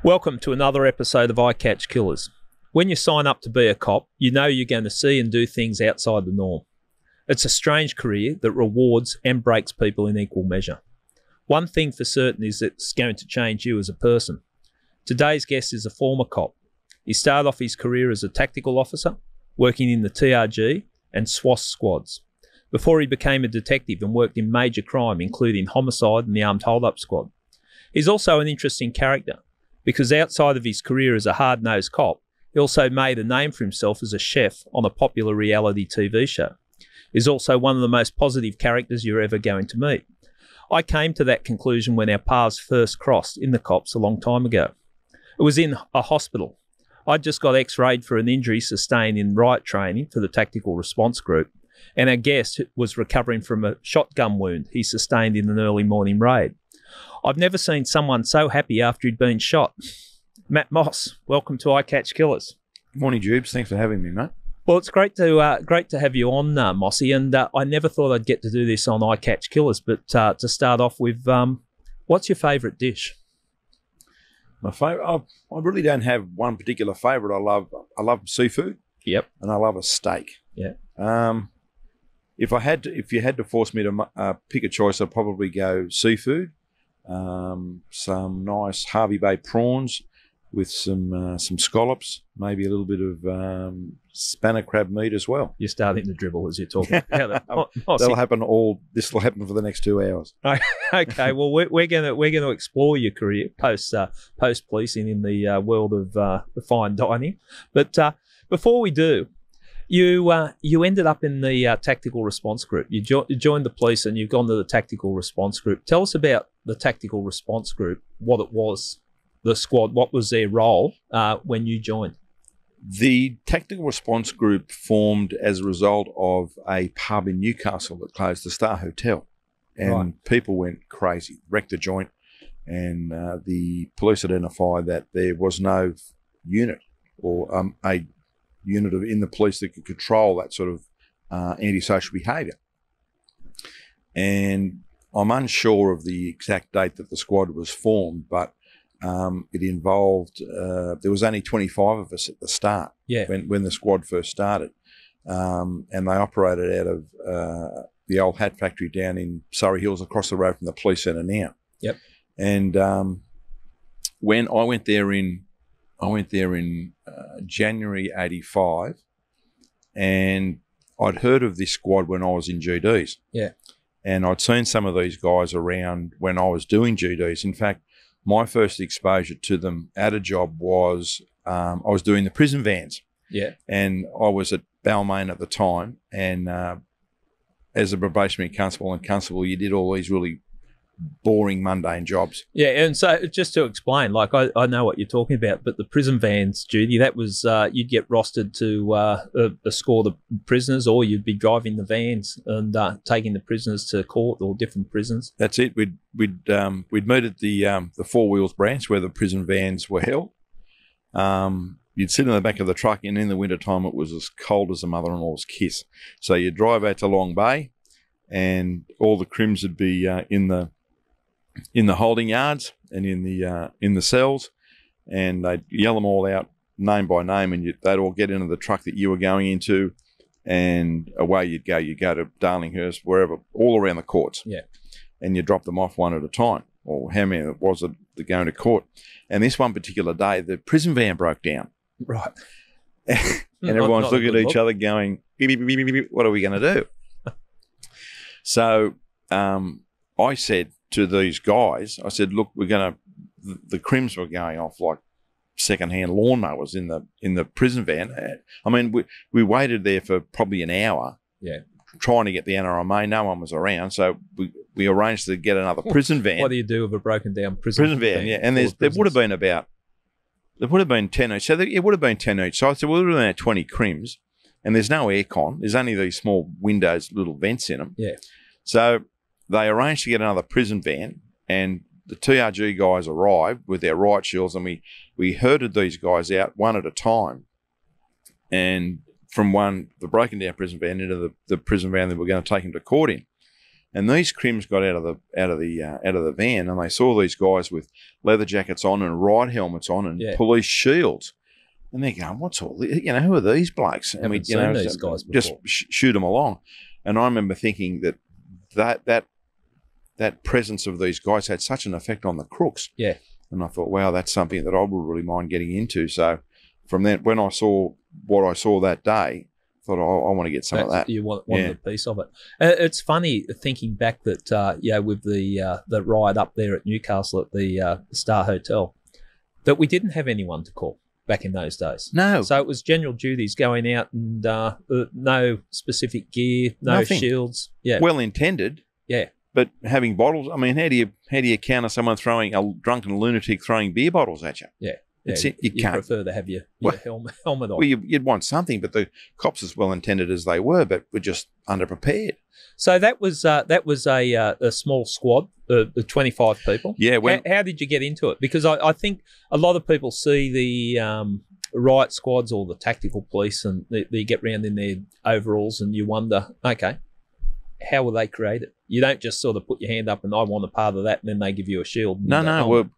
Welcome to another episode of I Catch Killers. When you sign up to be a cop, you know you're going to see and do things outside the norm. It's a strange career that rewards and breaks people in equal measure. One thing for certain is that it's going to change you as a person. Today's guest is a former cop. He started off his career as a tactical officer, working in the TRG and SWAS squads, before he became a detective and worked in major crime, including homicide and the armed hold-up squad. He's also an interesting character, because outside of his career as a hard-nosed cop, he also made a name for himself as a chef on a popular reality TV show. He's also one of the most positive characters you're ever going to meet. I came to that conclusion when our paths first crossed in the cops a long time ago. It was in a hospital. I'd just got x-rayed for an injury sustained in riot training for the tactical response group, and our guest was recovering from a shotgun wound he sustained in an early morning raid. I've never seen someone so happy after he'd been shot. Matt Moss, welcome to I Catch Killers. Morning, Jubes. Thanks for having me, mate. Well, it's great to have you on, Mossy, and I never thought I'd get to do this on I Catch Killers, but to start off with, what's your favourite dish? My favourite, I really don't have one particular favourite. I love seafood. Yep. And I love a steak. Yeah. If you had to force me to pick a choice, I'd probably go seafood. Some nice Harvey Bay prawns with some scallops, maybe a little bit of spanner crab meat as well. You're starting to dribble as you're talking. This will happen for the next 2 hours. Okay, well we're going to explore your career post policing in the world of the fine dining. But before we do, you ended up in the tactical response group. You joined the police and you've gone to the tactical response group. Tell us about the tactical response group, what it was, the squad, what was their role when you joined? The tactical response group formed as a result of a pub in Newcastle that closed, the Star Hotel. And People went crazy, wrecked the joint, and the police identified that there was no unit or a unit in the police that could control that sort of antisocial behaviour. And I'm unsure of the exact date that the squad was formed, but it involved, there was only 25 of us at the start when the squad first started. And they operated out of the old hat factory down in Surrey Hills across the road from the police centre now. Yep. And when I went there in January '85, and I'd heard of this squad when I was in GDs. Yeah. And I'd seen some of these guys around when I was doing GDs. In fact, my first exposure to them at a job was I was doing the prison vans. Yeah. And I was at Balmain at the time, and as a probationary constable, you did all these really boring, mundane jobs. Yeah, and so just to explain, like I know what you're talking about, but the prison vans duty, that was you'd get rostered to escort the prisoners, or you'd be driving the vans and taking the prisoners to court or different prisons. That's it. We'd meet at the Four Wheels branch where the prison vans were held. You'd sit in the back of the truck, and in the wintertime it was as cold as a mother-in-law's kiss. So you'd drive out to Long Bay, and all the crims would be in the holding yards and in the cells, and they'd yell them all out name by name, and they'd all get into the truck that you were going into, and away you'd go. You'd go to Darlinghurst, wherever, all around the courts. Yeah. And you drop them off one at a time, or how many it was that going to court. And this one particular day, the prison van broke down. Right. And everyone's looking at each other going, beep, beep, beep, beep, beep, what are we going to do? So I said to these guys, I said, look, the crims were going off like second-hand lawnmowers in the prison van. I mean, we waited there for probably an hour, trying to get the NRMA. No one was around, so we arranged to get another prison van. What do you do with a broken down prison van? Yeah, and there would have been 10 each. So it would have been 10 each. So I said, well, there would have been 20 crims, and there's no aircon. There's only these small windows, little vents in them. Yeah. So they arranged to get another prison van, and the TRG guys arrived with their riot shields, and we herded these guys out one at a time, and from the broken down prison van into the prison van that we're going to take them to court in. And these crims got out of the van, and they saw these guys with leather jackets on and ride helmets on and police shields. And they're going, "What's all this? You know, who are these blokes?" And Haven't seen these guys before. Just shoot them along. And I remember thinking that presence of these guys had such an effect on the crooks. Yeah. And I thought, wow, that's something that I would really mind getting into. So from that, when I saw what I saw that day, I thought, I want to get some of that. You wanted a piece of it. It's funny thinking back that, with the riot up there at Newcastle at the Star Hotel, that we didn't have anyone to call back in those days. No. So it was general duties going out and no specific gear, Nothing. Shields. Yeah. Well intended. Yeah. But having bottles, I mean, how do you counter someone throwing a drunken lunatic throwing beer bottles at you? Yeah. You can't. Prefer to have your helmet on. Well, you'd want something, but the cops, as well intended as they were, but were just underprepared. So that was a small squad, 25 people. Yeah. How did you get into it? Because I think a lot of people see the riot squads or the tactical police, and they get round in their overalls, and you wonder, okay, how were they created? You don't just sort of put your hand up and I want a part of that, and then they give you a shield. No. Well,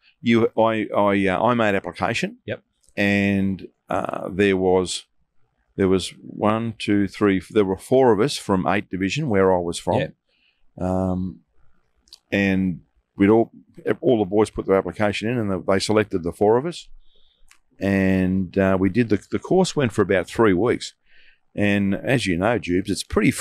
I made application. Yep. And there was 1, 2, 3. There were 4 of us from 8 Division, where I was from. Yep. And we'd all the boys put their application in, and they selected the 4 of us. And we did the course went for about 3 weeks. And as you know, Jubes, it's pretty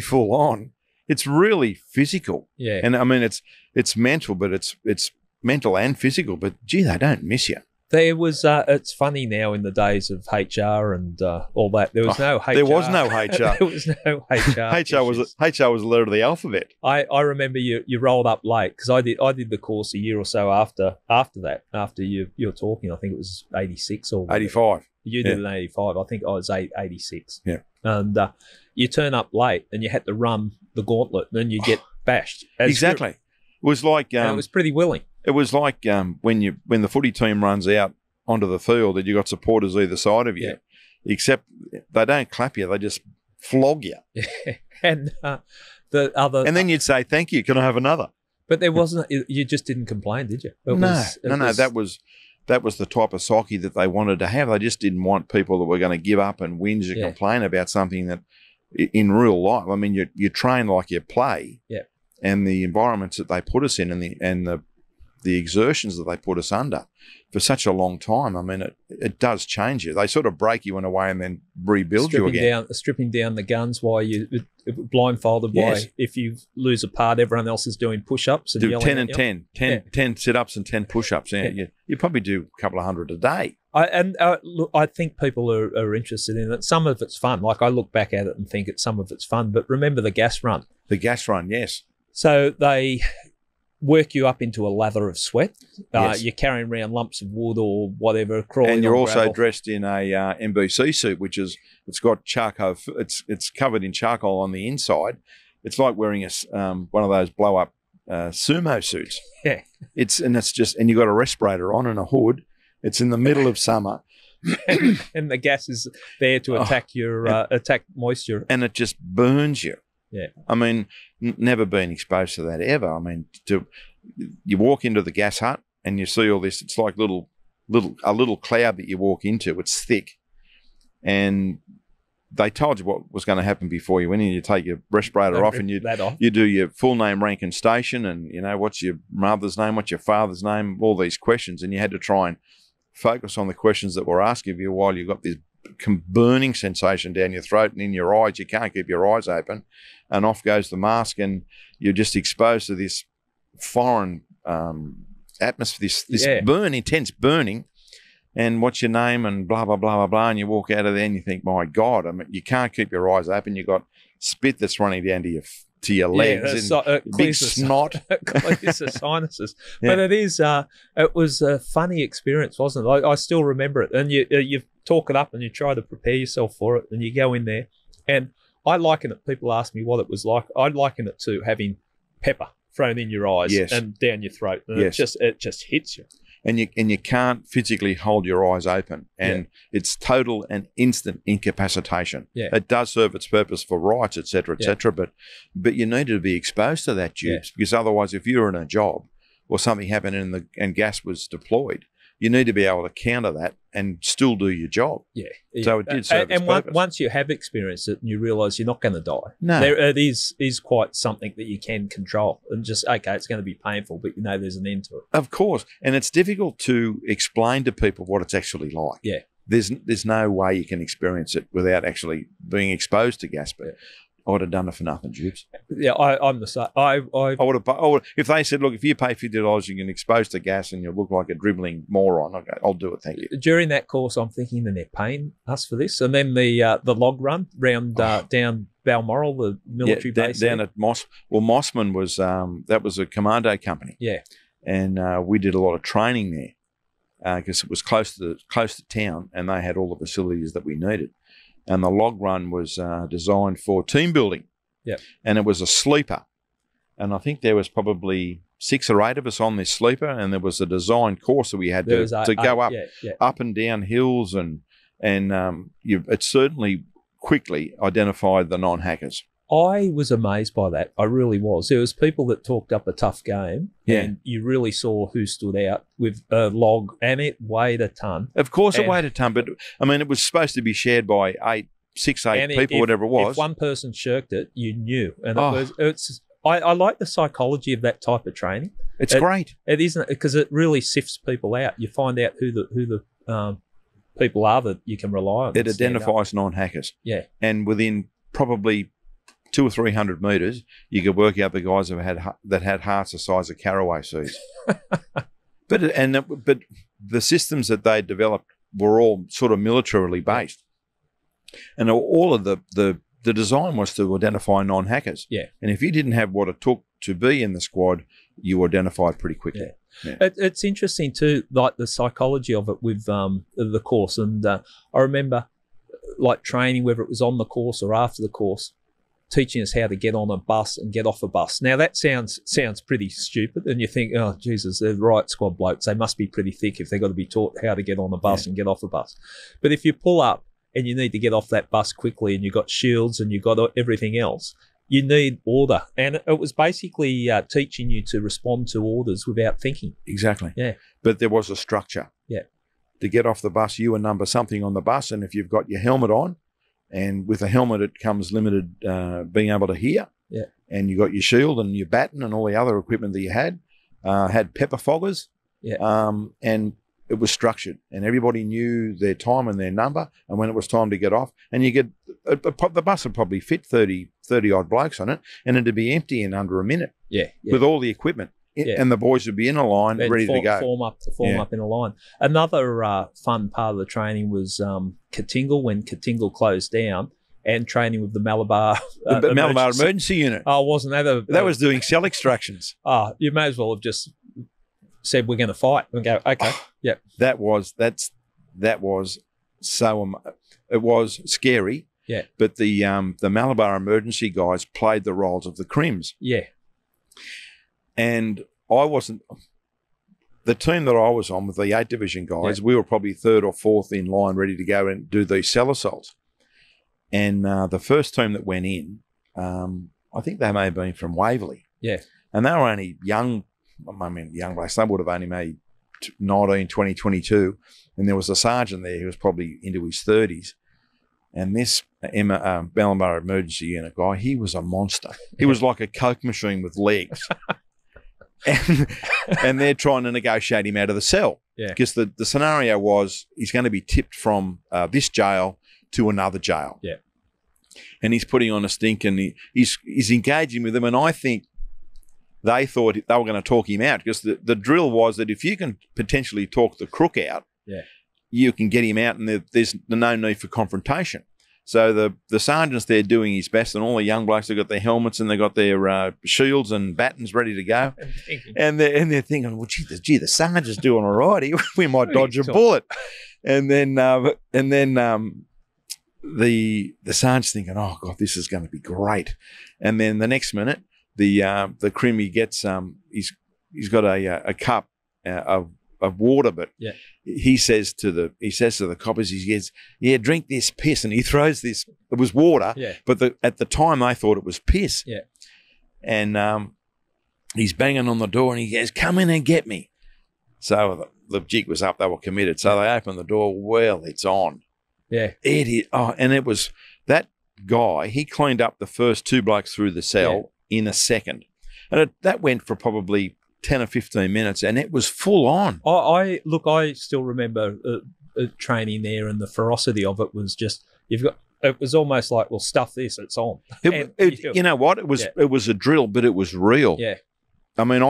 full on. It's really physical. Yeah. And I mean, it's mental, but it's mental and physical. But gee, they don't miss you. There was. It's funny now in the days of HR and all that. There was no HR. There was no HR. There was no HR. HR was the letter of the alphabet. I remember you rolled up late because I did the course a year or so after that. After you're talking, I think it was 86 or 85. You did in 85. I think I was 86. Yeah. And you turn up late and you had to run the gauntlet, and then you get bashed. Exactly. It was like it was pretty willing. It was like when the footy team runs out onto the field and you got supporters either side of you, except they don't clap you; they just flog you. Yeah. And the other, and then you'd say, "Thank you. Can I have another?" But there wasn't. You just didn't complain, did you? No. That was the type of socky that they wanted to have. They just didn't want people that were going to give up and whinge and complain about something that, in real life, I mean, you train like you play. Yeah. And the environments that they put us in, and the exertions that they put us under for such a long time, I mean, it does change you. They sort of break you in a way and then rebuild you again. Stripping down the guns while you blindfolded. Yes. By if you lose a part, everyone else is doing push-ups and do yelling 10 at and you. 10 sit-ups and 10 push-ups. Yeah. You probably do a couple of hundred a day. Look, I think people are interested in it. Some of it's fun. Like I look back at it and think some of it's fun. But remember the gas run. The gas run, yes. So they work you up into a lather of sweat. Yes. You're carrying around lumps of wood or whatever, crawling. And you're also gravel. dressed in a MBC suit, which it's got charcoal. It's covered in charcoal on the inside. It's like wearing one of those blow up sumo suits. Yeah. And you got a respirator on and a hood. It's in the middle of summer. and the gas is there to attack attack moisture, and it just burns you. Yeah, I mean, never been exposed to that ever. I mean, you walk into the gas hut and you see all this. It's like a little cloud that you walk into. It's thick, and they told you what was going to happen before you went in. You take your respirator off and you do your full name, rank, and station, and what's your mother's name, what's your father's name, all these questions, and you had to try and focus on the questions that were asked of you while you've got this burning sensation down your throat and in your eyes. You can't keep your eyes open, and off goes the mask, and you're just exposed to this foreign atmosphere, this intense burning. And what's your name and blah, blah, blah, blah, blah. And you walk out of there and you think, my God, I mean, you can't keep your eyes open. You've got spit that's running down to your legs and big snot. It clears the sinuses. Yeah. But it was a funny experience, wasn't it? I still remember it. And you talk it up and you try to prepare yourself for it, and you go in there. And I liken it, people ask me what it was like. I liken it to having pepper thrown in your eyes and down your throat. And it just hits you. and you can't physically hold your eyes open, and it's total and instant incapacitation. Yeah. It does serve its purpose for rights, etc., etc. But you need to be exposed to that, Jubes, because otherwise, if you're in a job or something happened and gas was deployed, you need to be able to counter that and still do your job. Yeah. So it did serve its purpose. Once you have experienced it and you realise you're not going to die, No. it is quite something that you can control. And just, okay, it's going to be painful, but you know there's an end to it. Of course. And it's difficult to explain to people what it's actually like. Yeah. There's no way you can experience it without actually being exposed to gas. But I would have done it for nothing, Jubes. Yeah, I'm the same. I would have. If they said, look, if you pay $50, you can expose to gas and you look like a dribbling moron, okay, I'll do it, thank you. During that course, I'm thinking that they're paying us for this. And then the log run round down Balmoral, the military base. Down at Moss. Well, Mossman was, that was a commando company. Yeah. And we did a lot of training there because it was close to town and they had all the facilities that we needed. And the log run was designed for team building. Yeah. And it was a sleeper. And I think there was probably 6 or 8 of us on this sleeper, and there was a design course that we had to go up and down hills, and it certainly quickly identified the non-hackers. I was amazed by that. I really was. There was people that talked up a tough game, and you really saw who stood out with a log, and it weighed a ton. Of course, it weighed a ton, but I mean, it was supposed to be shared by 6, 8 people, whatever it was. If one person shirked it, you knew, and I like the psychology of that type of training. It's great. It isn't, because it really sifts people out. You find out who the people are that you can rely on. It identifies non-hackers. Yeah, and within probably 200 or 300 metres, you could work out the guys that had hearts the size of caraway seeds. but the systems that they developed were all sort of militarily based, and all of the design was to identify non-hackers. Yeah, and if you didn't have what it took to be in the squad, you identified pretty quickly. Yeah. It's interesting too, like the psychology of it with the course, and I remember like training, whether it was on the course or after the course, teaching us how to get on a bus and get off a bus. Now, that sounds pretty stupid, and you think, oh, Jesus, they're riot squad blokes. They must be pretty thick if they've got to be taught how to get on a bus and get off a bus. But if you pull up and you need to get off that bus quickly and you've got shields and you've got everything else, you need order. And it was basically teaching you to respond to orders without thinking. Exactly. Yeah. But there was a structure. Yeah. To get off the bus, you would number something on the bus, and if you've got your helmet on, and with a helmet, it comes limited being able to hear. Yeah. And you got your shield and your baton and all the other equipment that you had pepper foggers. Yeah. And it was structured, and everybody knew their time and their number, and when it was time to get off. And you get the bus would probably fit 30 odd blokes on it, and it'd be empty in under a minute. Yeah. With all the equipment. And the boys would be in a line, ready to go. Form up in a line. Another fun part of the training was Katingal, when Katingal closed down, and training with the Malabar Malabar Emergency Unit. Oh, wasn't that that was doing cell extractions. Oh, you may as well have just said we're going to fight and go, okay, yeah. That was so it was scary. Yeah. But the Malabar Emergency guys played the roles of the Crims. Yeah. And I wasn't, the team that I was on with the 8 Division guys, we were probably 3rd or 4th in line ready to go and do these cell assaults. And the first team that went in, I think they may have been from Waverley. Yeah. And they were only young blokes. They would have only made 19, 20, 22. And there was a sergeant there who was probably into his 30s. And this Malabar Emergency Unit guy, he was a monster. He was like a Coke machine with legs. and they're trying to negotiate him out of the cell. Yeah. Because the scenario was he's going to be tipped from this jail to another jail. Yeah. And he's putting on a stink, and he's engaging with them. And I think they thought they were going to talk him out, because the drill was that if you can potentially talk the crook out, you can get him out, and there's no need for confrontation. So the sergeant's there doing his best, and all the young blokes have got their helmets and they've got their shields and batons ready to go. And they're thinking, well, gee, the sergeant's doing all right. We might dodge a bullet. And then the sergeant's thinking, oh God, this is going to be great. And then the next minute, the crimmy gets he's got a cup of water, but Yeah. he says to the coppers, he says, "Yeah, drink this piss," and he throws this. It was water, Yeah. but at the time they thought it was piss. Yeah. And he's banging on the door, and he goes, "Come in and get me." So the jig was up; they were committed. So they opened the door. Well, it's on. Yeah. It is. Oh, and it was that guy. He cleaned up the first 2 blokes through the cell in a second, and that went for probably 10 or 15 minutes, and it was full on. I still remember training there, and the ferocity of it was just it was almost like, well, stuff this, it's on. You know what? It was a drill, but it was real. Yeah. I mean,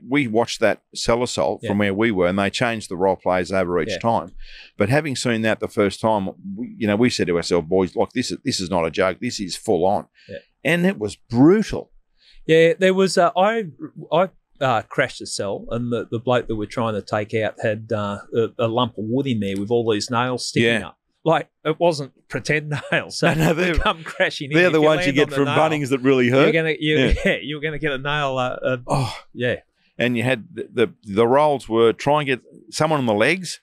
we watched that cell assault from where we were, and they changed the role plays over each time. But having seen that the first time, we said to ourselves, boys, like this is not a joke. This is full on, and it was brutal. Yeah, there was. I crashed a cell, and the bloke that we're trying to take out had a lump of wood in there with all these nails sticking up. Like, it wasn't pretend nails. So no, they come crashing in. They're the ones you get from Bunnings that really hurt. You're gonna get a nail. And you had the rolls were try and get someone on the legs,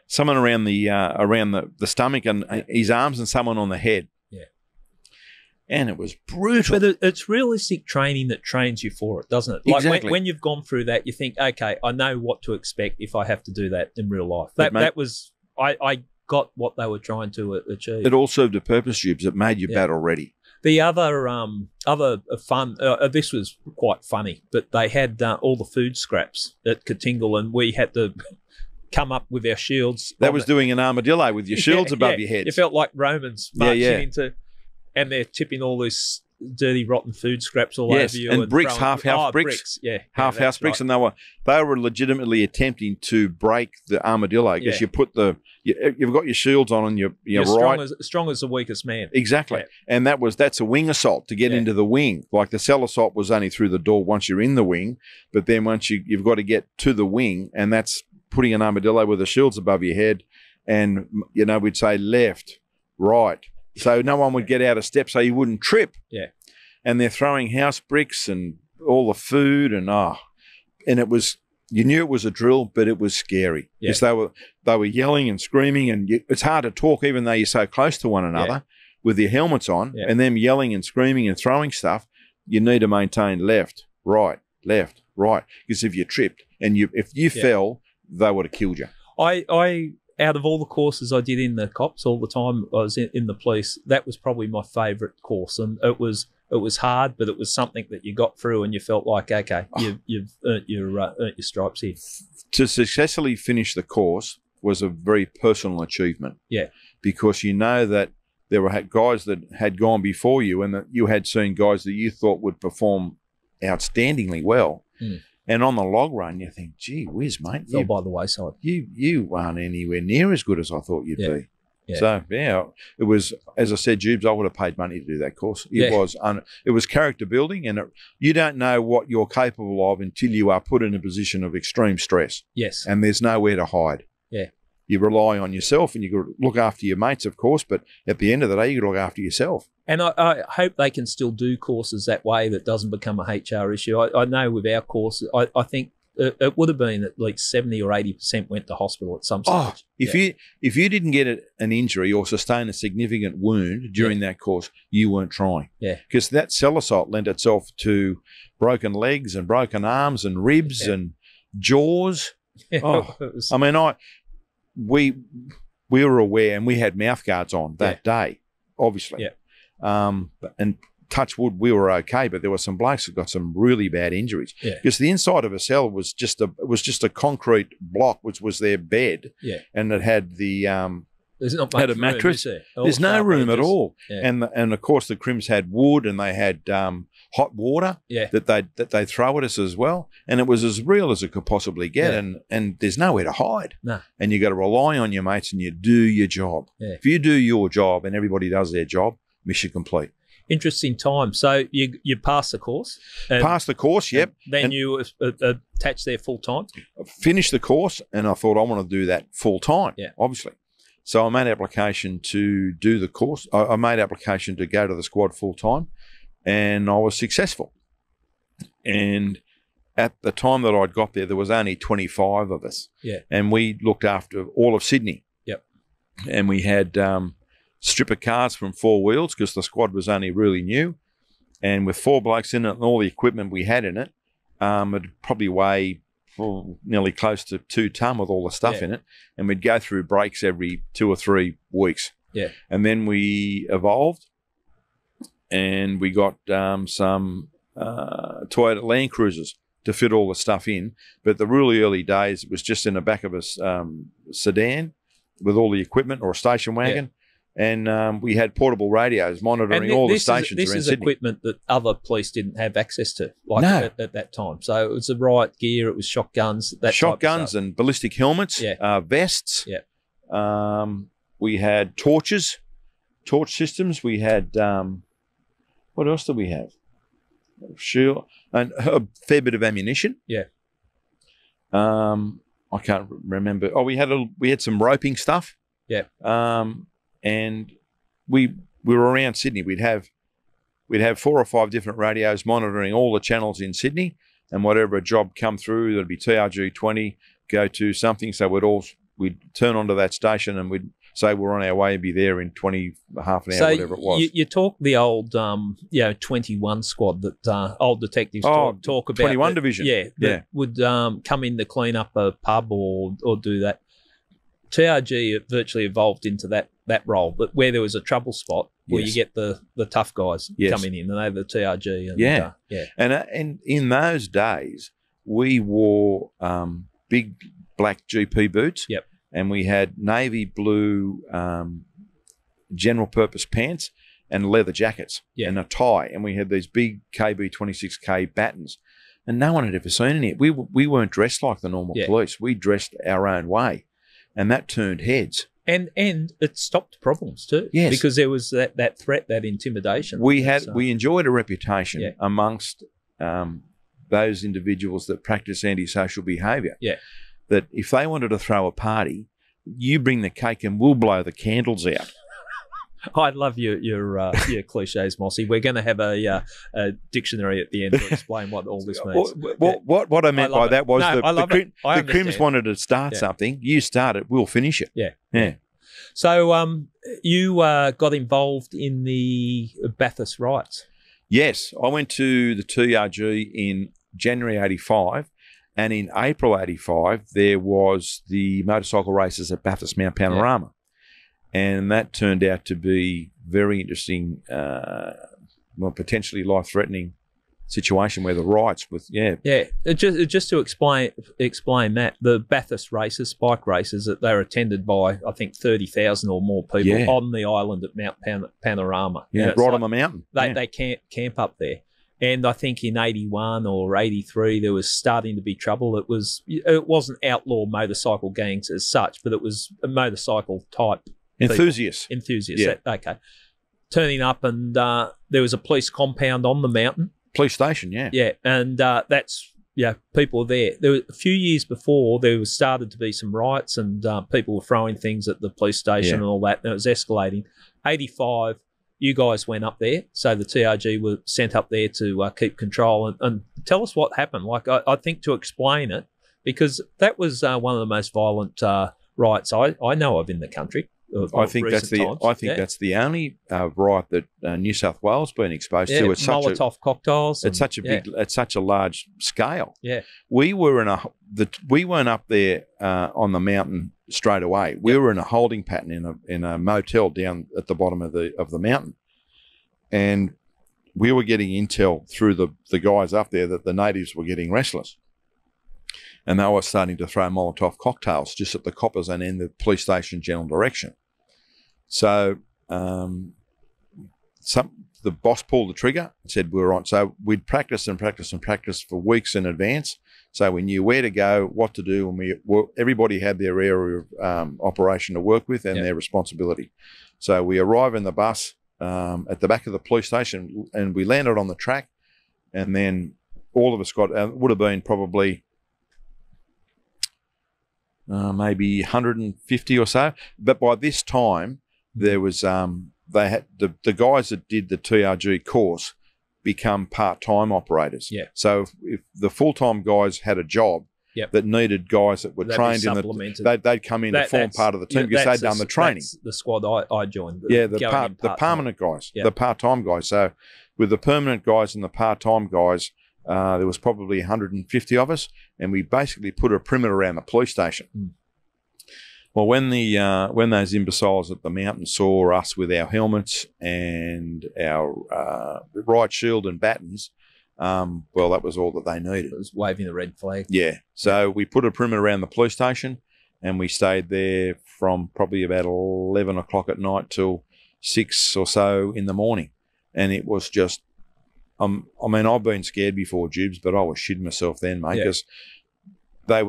someone around the stomach and his arms, and someone on the head. Yeah. And it was brutal. But it's realistic training that trains you for it, doesn't it? Like exactly. when you've gone through that, you think, okay, I know what to expect if I have to do that in real life. That was I got what they were trying to achieve. It all served a purpose, Jubes. It made you battle ready. The other fun, this was quite funny, but they had all the food scraps at Katingle, and we had to come up with our shields. That was doing an armadillo with your shields above your heads. It felt like Romans marching into, and they're tipping all this dirty, rotten food scraps all over you. And bricks, half-house bricks. Half-house bricks, and they were legitimately attempting to break the armadillo because you put you've got your shields on and you're right. Strong as the weakest man. Exactly. Yeah. And that's a wing assault to get into the wing. Like the cell assault was only through the door once you're in the wing, but then once you've got to get to the wing, and that's putting an armadillo with the shields above your head, and we'd say left, right. So no one would get out of step so you wouldn't trip. Yeah. And they're throwing house bricks and all the food and it was, you knew it was a drill, but it was scary because they were yelling and screaming, and it's hard to talk even though you're so close to one another with your helmets on and them yelling and screaming and throwing stuff. You need to maintain left, right, because if you tripped and if you fell, they would have killed you. I out of all the courses I did in the cops, all the time I was in the police, that was probably my favourite course, and it was hard, but it was something that you got through, and you felt like, okay, you've earned your stripes here. To successfully finish the course was a very personal achievement. Yeah, because you know that there were guys that had gone before you, and that you had seen guys that you thought would perform outstandingly well. Mm. And on the log run, you think, gee whiz, mate. Fell by the wayside. You aren't anywhere near as good as I thought you'd be. Yeah. So, it was, as I said, Jubes, I would have paid money to do that course. It was character building, and you don't know what you're capable of until you are put in a position of extreme stress. Yes. And there's nowhere to hide. Yeah. You rely on yourself, and you got to look after your mates, of course, but at the end of the day, you got to look after yourself. And I hope they can still do courses that way that doesn't become a HR issue. I know with our course, I think it would have been at least 70 or 80% went to hospital at some stage. If you didn't get an injury or sustain a significant wound during that course, you weren't trying. Yeah. Because that cell assault lent itself to broken legs and broken arms and ribs and jaws. Yeah, we were aware, and we had mouth guards on that day, obviously. Yeah. And touch wood, we were okay, but there were some blokes that got some really bad injuries because the inside of a cell was just a concrete block, which was their bed, and it had there's not much had a mattress. There's no room at all, and of course the Crims had wood, and they had hot water that they throw at us as well, and it was as real as it could possibly get, and there's nowhere to hide, and you got to rely on your mates, and you do your job. Yeah. If you do your job and everybody does their job, mission complete. Interesting time. So you passed the course. Passed the course, yep. Then you attached there full time. Finished the course, and I thought I want to do that full time. Yeah, obviously. So I made application to do the course. I made application to go to the squad full time, and I was successful. And at the time that I'd got there was only 25 of us. Yeah. And we looked after all of Sydney. Yep. And we had stripper cars from 4 wheels because the squad was only really new. And with 4 blokes in it and all the equipment we had in it, it'd probably weigh nearly close to 2 tonne with all the stuff in it. And we'd go through breaks every 2 or 3 weeks. Yeah. And then we evolved and we got some Toyota Land Cruisers to fit all the stuff in. But the really early days, it was just in the back of a sedan with all the equipment, or a station wagon. And we had portable radios monitoring all the stations around Sydney. This is equipment that other police didn't have access to, at that time. So it was the riot gear, it was shotguns, shotguns and ballistic helmets, vests. Yeah. We had torch systems. We had what else did we have? Shield and a fair bit of ammunition. Yeah. I can't remember. Oh, we had some roping stuff. Yeah. And we were around Sydney. We'd have 4 or 5 different radios monitoring all the channels in Sydney, and whatever a job come through, there'd be TRG 20 go to something. So we'd turn onto that station and we'd say we're on our way and be there in half an hour, whatever it was. You talk the old 21 squad that old detectives talk about. 21 division. That would come in to clean up a pub or do that. TRG virtually evolved into that role, but where there was a trouble spot where you get the tough guys coming in, and they were the TRG. And, and in those days, we wore big black GP boots. Yep. And we had navy blue general purpose pants and leather jackets and a tie. And we had these big KB26K battens. And no one had ever seen any. We weren't dressed like the normal police. We dressed our own way. And that turned heads. And it stopped problems too. Yes. Because there was that threat, that intimidation. We enjoyed a reputation amongst those individuals that practice antisocial behaviour. Yeah. That if they wanted to throw a party, you bring the cake and we'll blow the candles out. I love your cliches, Mossy. We're going to have a dictionary at the end to explain what all this means. What I meant by that was the Crims wanted to start something. You start it, we'll finish it. Yeah. So you got involved in the Bathurst riots. Yes, I went to the TRG in January 85. And in April 85, there was the motorcycle races at Bathurst Mount Panorama. And that turned out to be very interesting, potentially life-threatening situation where the riots with, Just to explain that, the Bathurst races, spike races, that they were attended by, I think, 30,000 or more people on the island at Mount Panorama. Yeah, right on the mountain. They camp up there. And I think in 81 or 83, there was starting to be trouble. It wasn't outlaw motorcycle gangs as such, but it was a motorcycle type enthusiasts. Okay. Turning up, and there was a police compound on the mountain. Police station, Yeah, and that's people there. There were a few years before there was started to be some riots, and people were throwing things at the police station and all that. And it was escalating. 85. You guys went up there, so the TRG were sent up there to keep control and tell us what happened. Like, I think to explain it, because that was one of the most violent riots I know of in the country. I think that's the only riot that New South Wales been exposed to. It's Molotov cocktails. It's such a big, it's such a large scale. Yeah, we weren't up there on the mountain straight away. We were in a holding pattern in a motel down at the bottom of the mountain, and we were getting intel through the guys up there that the natives were getting restless, and they were starting to throw Molotov cocktails just at the coppers and in the police station general direction. So the boss pulled the trigger and said we were on. So we'd practice and practice and practice for weeks in advance. So we knew where to go, what to do, and everybody had their area of operation to work with and their responsibility. So we arrive in the bus at the back of the police station, and we landed on the track, and then all of us would have been probably maybe 150 or so. But by this time, there was they had the guys that did the TRG course become part-time operators. Yeah. So if the full-time guys had a job that needed guys that were trained in they'd come in to form part of the team because they'd done the training. That's the squad I joined. The permanent guys, the part-time guys. So with the permanent guys and the part-time guys, there was probably 150 of us, and we basically put a perimeter around the police station. Well, when those imbeciles at the mountain saw us with our helmets and our riot shield and batons, well, that was all that they needed. It was waving the red flag. Yeah. So we put a perimeter around the police station, and we stayed there from probably about 11 o'clock at night till 6 or so in the morning. And it was just, I mean, I've been scared before, Jubes, but I was shitting myself then, mate, because there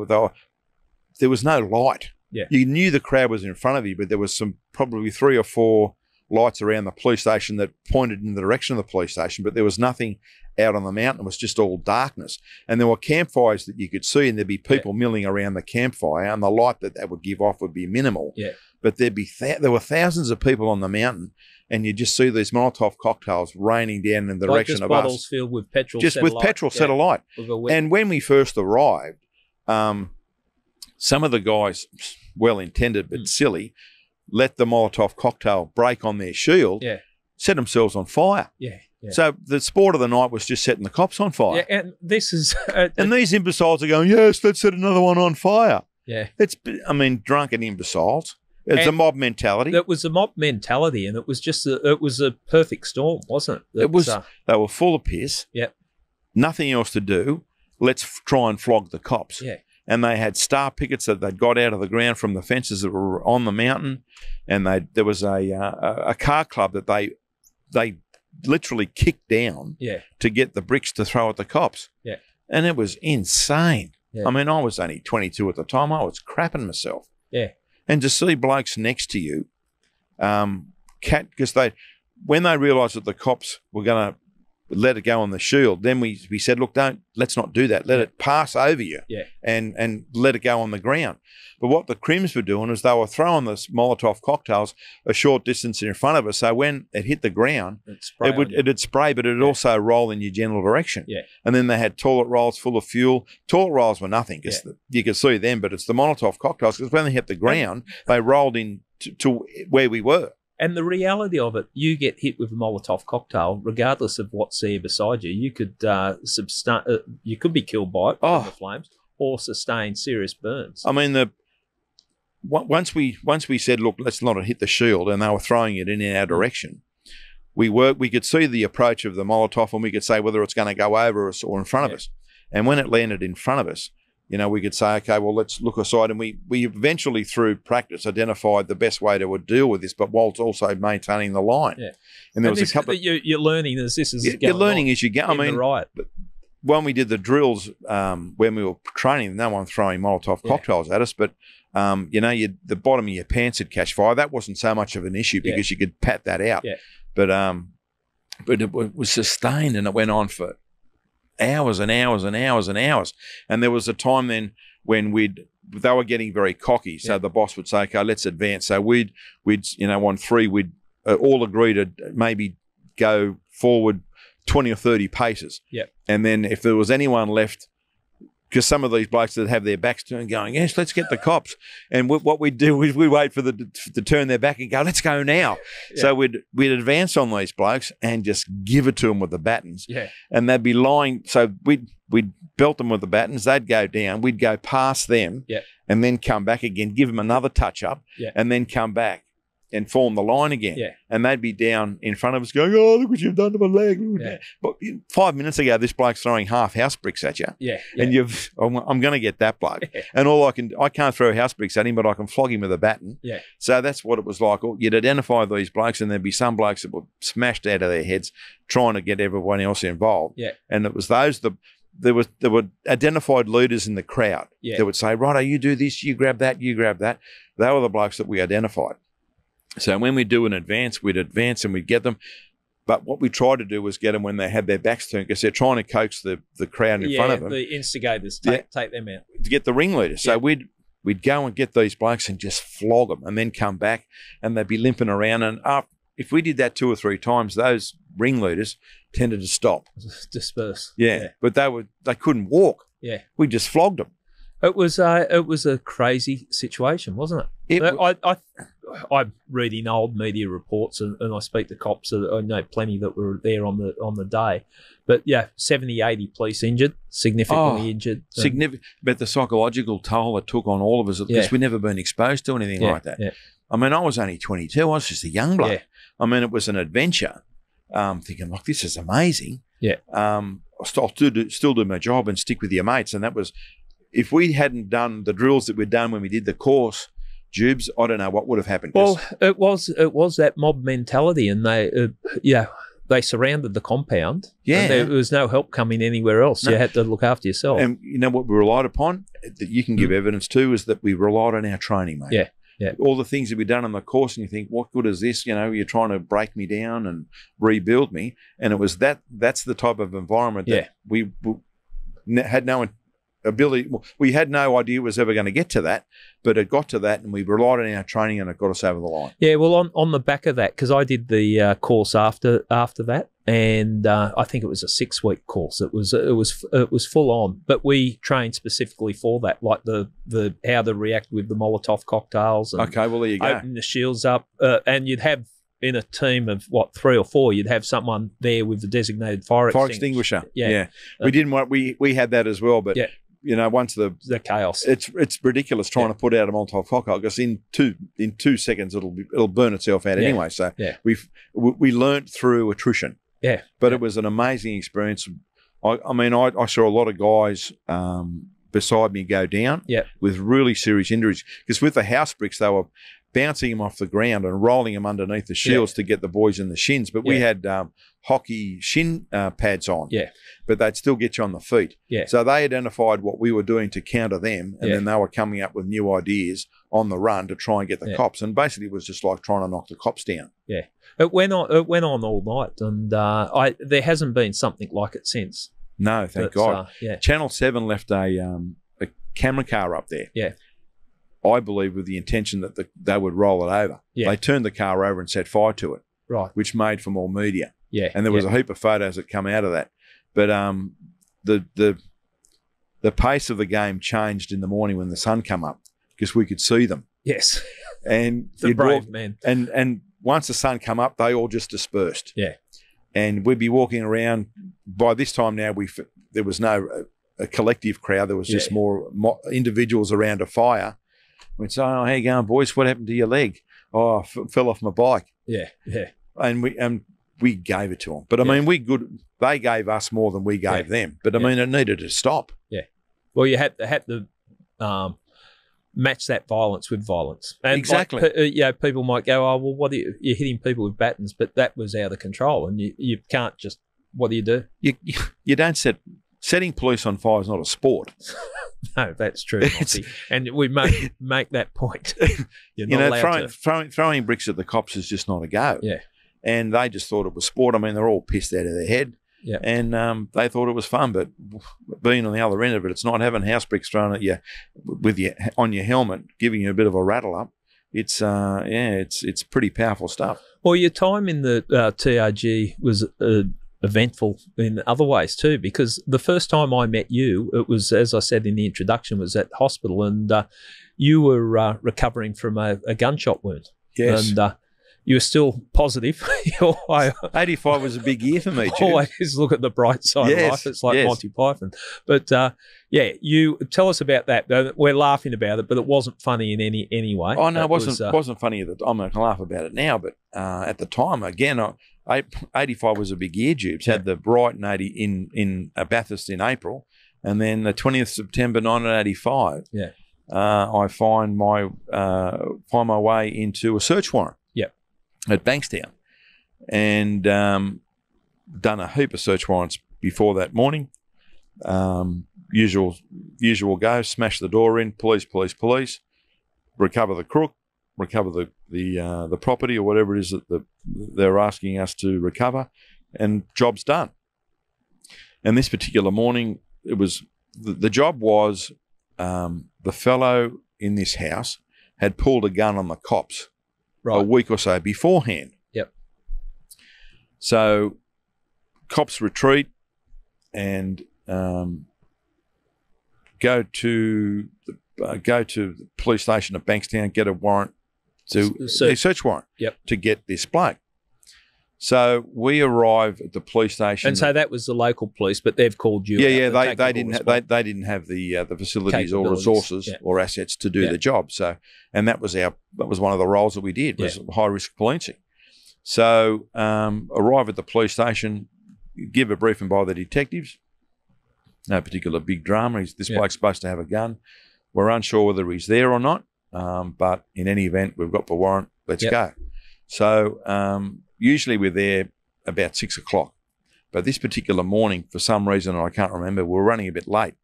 was no light. Yeah. You knew the crowd was in front of you, but there was probably 3 or 4 lights around the police station that pointed in the direction of the police station, but there was nothing out on the mountain. It was just all darkness. And there were campfires that you could see, and there'd be people milling around the campfire, and the light that would give off would be minimal. Yeah. But there were thousands of people on the mountain, and you just see these Molotov cocktails raining down in the direction of us. Bottles filled with petrol just set alight. With petrol set alight. And when we first arrived, some of the guys, well-intended but silly, let the Molotov cocktail break on their shield, set themselves on fire. Yeah. So the sport of the night was just setting the cops on fire. Yeah, and this is... and these imbeciles are going, yes, let's set another one on fire. Yeah. Drunken imbeciles. It's a mob mentality. It was a mob mentality, and it was just it was a perfect storm, wasn't it? They were full of piss. Yeah. Nothing else to do. Let's try and flog the cops. Yeah. And they had star pickets that they'd got out of the ground from the fences that were on the mountain, and there was a car club that they literally kicked down to get the bricks to throw at the cops. Yeah. And it was insane. Yeah. I mean, I was only 22 at the time. I was crapping myself. Yeah. And to see blokes next to you, because when they realised that the cops were going to let it go on the shield, then we said, look, let's not do that. Let it pass over you and let it go on the ground. But what the Crims were doing is they were throwing the Molotov cocktails a short distance in front of us. So when it hit the ground, it'd spray, but it'd also roll in your general direction. Yeah. And then they had toilet rolls full of fuel. Toilet rolls were nothing because you could see them, but it's the Molotov cocktails because when they hit the ground, they rolled in to where we were. And the reality of it, you get hit with a Molotov cocktail, regardless of what's there beside you. You could you could be killed by it from the flames or sustain serious burns. I mean, once we said, look, let's not hit the shield, and they were throwing it in our direction, we could see the approach of the Molotov, and we could say whether it's going to go over us or in front of us. And when it landed in front of us, we could say, okay, well, let's look aside. And we eventually, through practice, identified the best way to deal with this, but whilst also maintaining the line. Yeah. And there was a couple. You're learning as this is. You're learning as you go. I mean, right. When we did the drills, when we were training, no one throwing Molotov cocktails at us, but the bottom of your pants would catch fire. That wasn't so much of an issue because you could pat that out. Yeah. But it was sustained, and it went on for hours and hours and hours and hours. And there was a time then when they were getting very cocky. So the boss would say, okay, let's advance. So we'd on 3, we'd all agree to maybe go forward 20 or 30 paces. Yeah. And then if there was anyone left, because some of these blokes that have their backs turned going, yes, let's get the cops. And what we'd do is we'd wait for them to turn their back and go, let's go now. Yeah. So we'd advance on these blokes and just give it to them with the batons. Yeah. And they'd be lying. So we'd belt them with the batons. They'd go down. We'd go past them and then come back again, give them another touch up and then come back and form the line again. Yeah. And they'd be down in front of us going, oh, look what you've done to my leg. Yeah. But 5 minutes ago, this bloke's throwing half house bricks at you. Yeah. And I'm going to get that bloke. Yeah. And I can't throw house bricks at him, but I can flog him with a baton. Yeah. So that's what it was like. You'd identify these blokes, and there'd be some blokes that were smashed out of their heads trying to get everyone else involved. Yeah. And it was there were identified leaders in the crowd that would say, righto, you do this, you grab that, you grab that. They were the blokes that we identified. So when we do an advance, we'd advance and we'd get them. But what we tried to do was get them when they had their backs turned, because they're trying to coax the crowd in front of them. The instigators, take them out. To get the ringleaders. So we'd go and get these blokes and just flog them and then come back, and they'd be limping around. And if we did that 2 or 3 times, those ringleaders tended to stop. Disperse. Yeah. But they couldn't walk. Yeah. We just flogged them. It was a crazy situation, wasn't it? I'm reading old media reports and I speak to cops. I know plenty that were there on the day. But, 70, 80 police injured, significantly injured. Significant. But the psychological toll it took on all of us, because we'd never been exposed to anything like that. Yeah. I mean, I was only 22. I was just a young bloke. Yeah. I mean, it was an adventure. Thinking, like, this is amazing. Yeah. I'll still do my job and stick with your mates. And that was, if we hadn't done the drills that we'd done when we did the course, Jubes, I don't know what would have happened. Well, it was that mob mentality, and they surrounded the compound. Yeah. And there was no help coming anywhere else. No. You had to look after yourself. And you know what we relied upon, that you can give evidence to, is that we relied on our training, mate. Yeah. Yeah. All the things that we've done on the course, and you think, what good is this? You know, you're trying to break me down and rebuild me. And it was that's the type of environment that we had no ability. We had no idea it was ever going to get to that, but it got to that, and we relied on our training, and it got us over the line. Yeah, well, on the back of that, because I did the course after that, and I think it was a 6-week course. It was full on, but we trained specifically for that, like the how to react with the Molotov cocktails. And okay, well, there you go. Open the shields up, and you'd have, in a team of 3 or 4, you'd have someone there with the designated fire extinguisher. Yeah. We had that as well, but you know, once the chaos, it's ridiculous trying to put out a Molotov cocktail, because in 2 seconds it'll burn itself out anyway. So we learnt through attrition. Yeah, but it was an amazing experience. I mean, I saw a lot of guys beside me go down with really serious injuries, because with the house bricks they were bouncing them off the ground and rolling them underneath the shields to get the boys in the shins. But we had hockey shin pads on, but they'd still get you on the feet. Yeah. So they identified what we were doing to counter them, and then they were coming up with new ideas on the run to try and get the cops. And basically it was just like trying to knock the cops down. Yeah. It went on all night, and there hasn't been something like it since. No, thank God. Channel 7 left a camera car up there. Yeah. I believe with the intention that they would roll it over. Yeah. They turned the car over and set fire to it. Right. Which made for more media. Yeah. And there was a heap of photos that come out of that. But the pace of the game changed in the morning when the sun came up, because we could see them. Yes. And the brave man. And once the sun come up, they all just dispersed. Yeah. And we'd be walking around. By this time now, there was no a collective crowd. There was just more individuals around a fire. We'd say, "Oh, how you going, boys? What happened to your leg?" "Oh, I fell off my bike." Yeah, yeah. And we gave it to them. But I mean, they gave us more than we gave them. But I mean, it needed to stop. Yeah. Well, you had to match that violence with violence. And exactly. Like, people might go, "Oh, well, what are you're hitting people with batons," but that was out of control, and you can't just. What do? You don't setting police on fire is not a sport. No, that's true, Monty. And we make that point. You're not throwing bricks at the cops is just not a go. Yeah. And they just thought it was sport. I mean, they're all pissed out of their head. Yeah. And they thought it was fun, but being on the other end of it, it's not having house bricks thrown at you on your helmet, giving you a bit of a rattle up. It's it's pretty powerful stuff. Well, your time in the TRG was eventful in other ways too, because the first time I met you, it was, as I said in the introduction, was at hospital, and you were recovering from a gunshot wound. Yes. And you were still positive. 85 was a big year for me, Jude. Always look at the bright side of life. It's like Monty Python. But you tell us about that. We're laughing about it, but it wasn't funny in any way. Oh no, it wasn't funny at the time. I can laugh about it now, but at the time, again, 85 was a big year, Jubes. Had the Brighton 80 in Bathurst in April, and then the 20th September 1985. Yeah, I find my way into a search warrant. Yep, at Bankstown, and done a heap of search warrants before that morning. Usual go, smash the door in, police, recover the crook, recover the property or whatever it is that they're asking us to recover, and job's done. And this particular morning, it was the job was the fellow in this house had pulled a gun on the cops a week or so beforehand. Yep. So cops retreat and go to the police station at Bankstown, get a warrant a search warrant to get this bloke. So we arrive at the police station, and so that was the local police, but they've called you. They didn't have the facilities or resources or assets to do the job. So, and that was one of the roles that we did, was high risk policing. So arrive at the police station, give a briefing by the detectives. No particular big drama. This bloke's supposed to have a gun. We're unsure whether he's there or not, but in any event, we've got the warrant. Let's go. So usually we're there about 6 o'clock. But this particular morning, for some reason, I can't remember, we were running a bit late.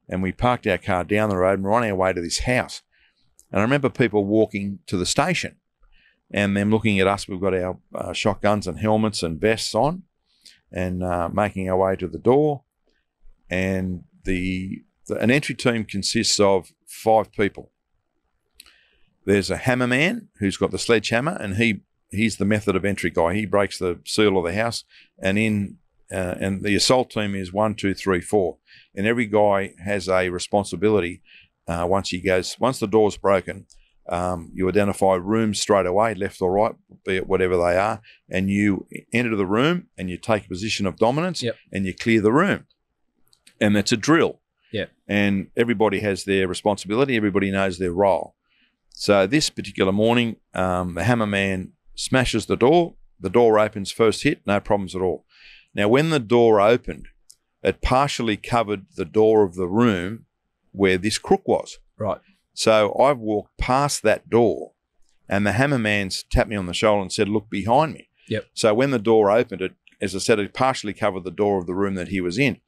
And we parked our car down the road and we're on our way to this house. And I remember people walking to the station and them looking at us. We've got our shotguns and helmets and vests on and making our way to the door. And an entry team consists of 5 people. There's a hammer man who's got the sledgehammer, and he's the method of entry guy. He breaks the seal of the house, and the assault team is 1, 2, 3, 4, and every guy has a responsibility. Once the door's broken, you identify rooms straight away, left or right, be it whatever they are, and you enter the room and you take a position of dominance and you clear the room, and that's a drill. And everybody has their responsibility. Everybody knows their role. So this particular morning, the hammer man smashes the door. The door opens, first hit, no problems at all. Now, when the door opened, it partially covered the door of the room where this crook was. Right. So I've walked past that door, and the hammer man's tapped me on the shoulder and said, "Look behind me." So when the door opened, as I said, it partially covered the door of the room that he was in.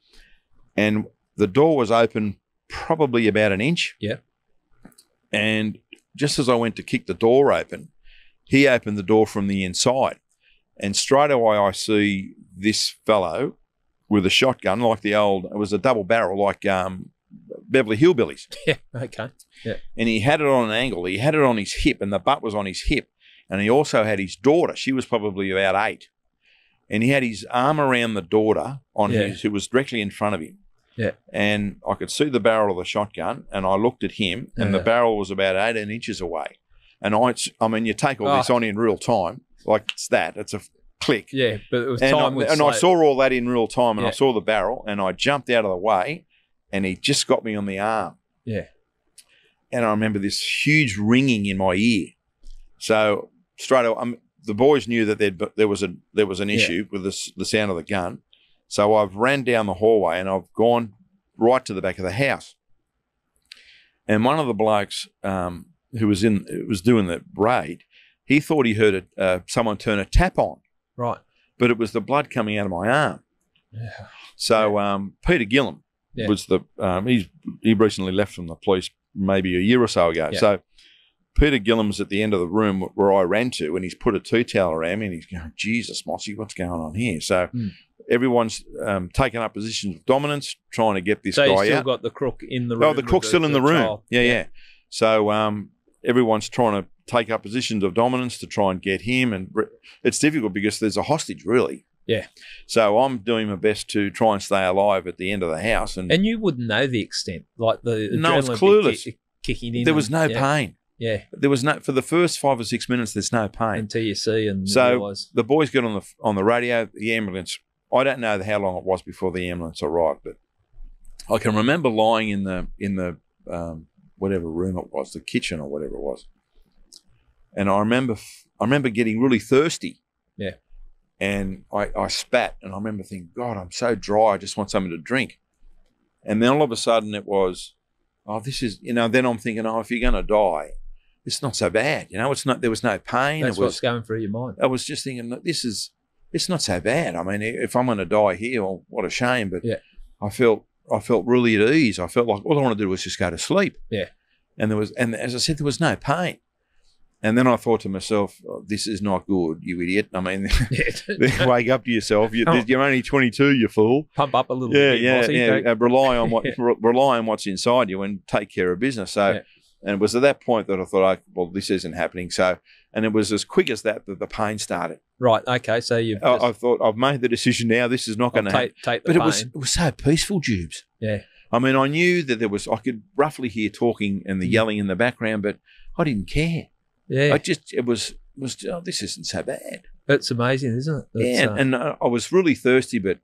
And the door was open probably about an inch. And just as I went to kick the door open, he opened the door from the inside. And straight away I see this fellow with a shotgun, like it was a double barrel, like Beverly Hillbillies. And he had it on an angle. He had it on his hip, and the butt was on his hip. And he also had his daughter. She was probably about 8. And he had his arm around the daughter who was directly in front of him. And I could see the barrel of the shotgun, and I looked at him, and the barrel was about 18 inches away. And I mean, you take all this on in real time, like it's a click. But it was and I saw all that in real time, and I saw the barrel, and I jumped out of the way, and he just got me on the arm. And I remember this huge ringing in my ear. So straight away, the boys knew that there was an issue with the sound of the gun. So I've ran down the hallway and I've gone right to the back of the house. And one of the blokes who was doing the raid, he thought he heard someone turn a tap on. Right. But it was the blood coming out of my arm. So Peter Gillam was he recently left from the police maybe a year or so ago. So Peter Gillam's at the end of the room where I ran to, and he's put a tea towel around me, and he's going, "Jesus, Mossy, what's going on here?" So everyone's taken up positions of dominance, trying to get this guy out. So you still got the crook in the room? Oh, the crook's still in the room. So everyone's trying to take up positions of dominance to try and get him, and it's difficult because there's a hostage, really. So I'm doing my best to try and stay alive at the end of the house. And you wouldn't know the extent, like the no, I was clueless. Kicking in. There was no pain. There was no, for the first 5 or 6 minutes, there's no pain. Until you see and so realise. The boys got on the radio, the ambulance. I don't know how long it was before the ambulance arrived, but I can remember lying in the whatever room it was, the kitchen or whatever it was. And I remember getting really thirsty. And I spat, and I remember thinking, God, I'm so dry, I just want something to drink. And then all of a sudden it was, this is, then I'm thinking, if you're going to die, it's not so bad. There was no pain. That's what's going through your mind. I was just thinking, it's not so bad. I mean, if I'm going to die here, well, what a shame. But I felt really at ease. I felt like all I wanted to do was just go to sleep. And as I said, there was no pain. And then I thought to myself, this is not good, you idiot. I mean, wake up to yourself. You're only 22, you fool. Pump up a little bit. Rely on what's inside you and take care of business. So, and it was at that point that I thought, well, this isn't happening. So, And it was as quick as that the pain started. Right. Okay. So you've I thought, I've made the decision now. This is not going to happen. take the But pain. it was so peaceful, Jubes. Yeah. I mean, I knew that I could roughly hear talking and the yelling in the background, but I didn't care. Yeah. It was oh, this isn't so bad. It's amazing, isn't it? And I was really thirsty, but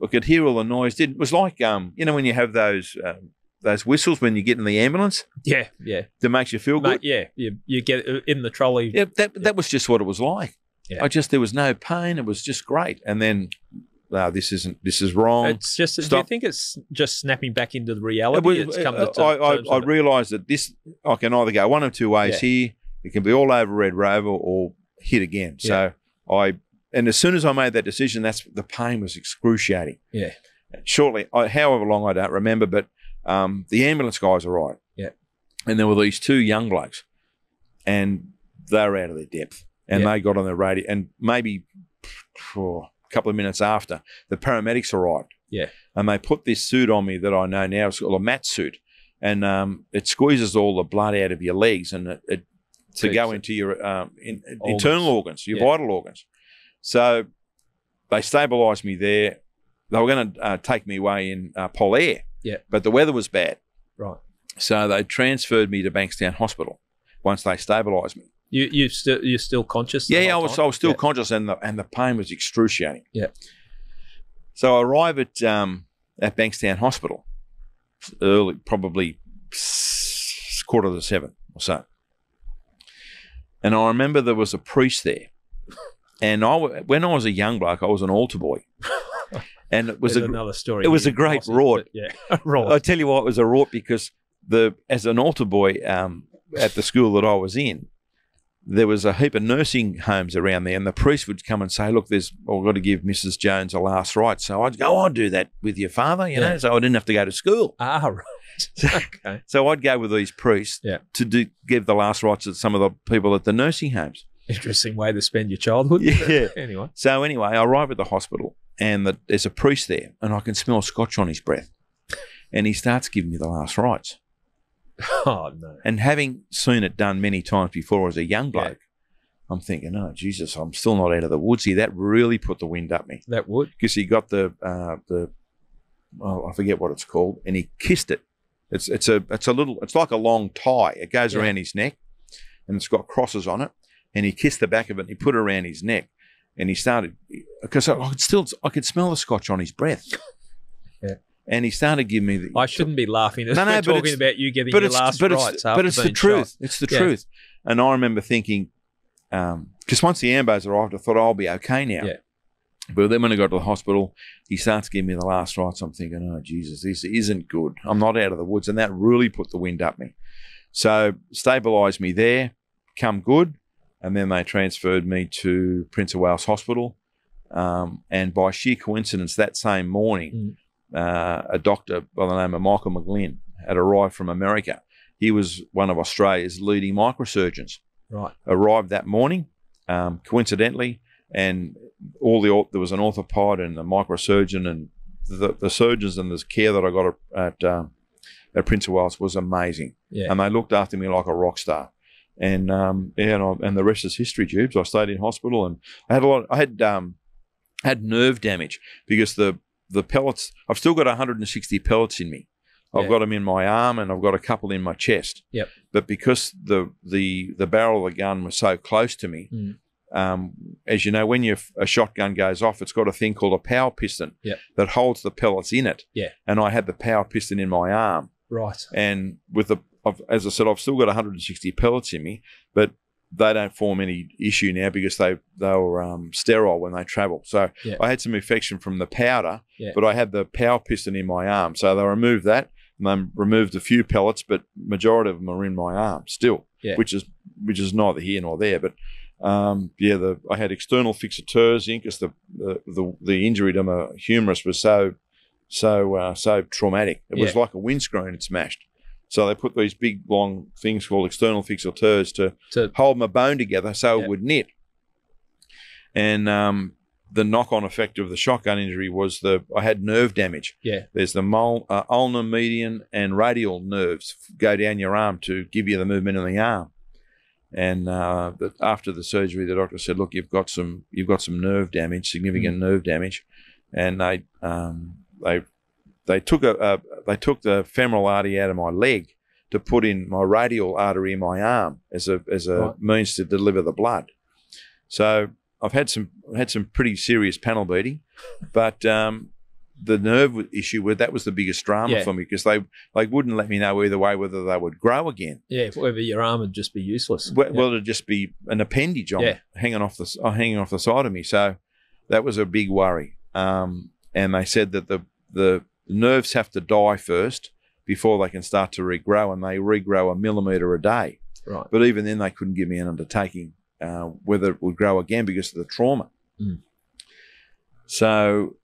I could hear all the noise. It was like, you know, when you have those whistles when you get in the ambulance. Yeah. That makes you feel good. Yeah. You get in the trolley. Yeah, that was just what it was like. Yeah. There was no pain. It was just great. And then, this is wrong. It's just. Stop. Do you think it's just snapping back into the reality? I realised that I can either go one of two ways here. It can be all over Red Rover or hit again. So and as soon as I made that decision, the pain was excruciating. Yeah. Shortly, however long I don't remember, but the ambulance guys arrived. Yeah. And there were these two young blokes, and they were out of their depth. And they got on the radio, and maybe a couple of minutes after, the paramedics arrived. Yeah. And they put this suit on me that I know now. It's called a mat suit. And it squeezes all the blood out of your legs and it to go into your internal organs, your vital organs. So they stabilised me there. They were going to take me away in Pol Air, but the weather was bad. Right. So they transferred me to Bankstown Hospital once they stabilised me. You're still conscious? Yeah, I was still conscious, and the pain was excruciating. Yeah. So I arrive at Bankstown Hospital early, probably 6:45 or so. And I remember there was a priest there. And when I was a young bloke, I was an altar boy. And it was another story. It was a great rort. Yeah, rort. I tell you why it was a rort, because as an altar boy at the school that I was in, there was a heap of nursing homes around there, and the priest would come and say, "Look, I've got to give Mrs. Jones a last rite." So I'd go, "I'll do that with your father," you know, so I didn't have to go to school. Ah, right. Okay. So I'd go with these priests to give the last rites to some of the people at the nursing homes. Interesting way to spend your childhood. Yeah. Anyway. So anyway, I arrive at the hospital, and there's a priest there, and I can smell scotch on his breath. And he starts giving me the last rites. Oh, no. And having seen it done many times before as a young bloke, I'm thinking, oh, Jesus, I'm still not out of the woods here. That really put the wind up me. That would. Because he got I forget what it's called, and he kissed it. It's like a long tie. It goes around his neck, and it's got crosses on it. And he kissed the back of it, and he put it around his neck, and he started, because I could smell the scotch on his breath. Yeah. And he started giving me I shouldn't be laughing. We're talking about you getting your last rites. But it's the truth. It's the truth. And I remember thinking, because once the ambos arrived, I thought, I'll be okay now. Yeah. But then when I got to the hospital, he starts giving me the last rites. I'm thinking, oh, Jesus, this isn't good. I'm not out of the woods. And that really put the wind up me. So stabilised me there, come good. And then they transferred me to Prince of Wales Hospital. And by sheer coincidence, that same morning, a doctor by the name of Michael McGlynn had arrived from America. He was one of Australia's leading microsurgeons. Right. Arrived that morning, coincidentally, and there was an orthopod and a microsurgeon, and the surgeons and the care that I got at Prince of Wales was amazing. Yeah. And they looked after me like a rock star. And and the rest is history, Jubes. I stayed in hospital, and I had nerve damage because the pellets. I've still got 160 pellets in me. I've got them in my arm, and I've got a couple in my chest. Yep. But because the barrel of the gun was so close to me, as you know, when a shotgun goes off, it's got a thing called a power piston that holds the pellets in it. Yeah. And I had the power piston in my arm. Right. And as I said, I've still got 160 pellets in me, but they don't form any issue now because they were sterile when they travel. So I had some infection from the powder, but I had the power piston in my arm. So they removed that, and they removed a few pellets, but majority of them are in my arm still, which is neither here nor there. But I had external fixateurs in because the injury to my humerus was so traumatic. It was like a windscreen had smashed. So they put these big, long things called external fixateurs to hold my bone together so it would knit. And the knock-on effect of the shotgun injury was I had nerve damage. Yeah. There's the ulnar, median, and radial nerves go down your arm to give you the movement in the arm. And after the surgery, the doctor said, "Look, you've got some nerve damage, significant nerve damage," and they took the femoral artery out of my leg to put in my radial artery in my arm as a Right. means to deliver the blood. So I've had some pretty serious panel beating, but the nerve issue that was the biggest drama for me, because they wouldn't let me know either way whether they would grow again. Yeah, whether your arm would just be useless. Well, it'd just be an appendage on hanging off the side of me. So that was a big worry. And they said that the nerves have to die first before they can start to regrow, and they regrow a millimetre a day. Right. But even then, they couldn't give me an undertaking whether it would grow again because of the trauma. Mm. So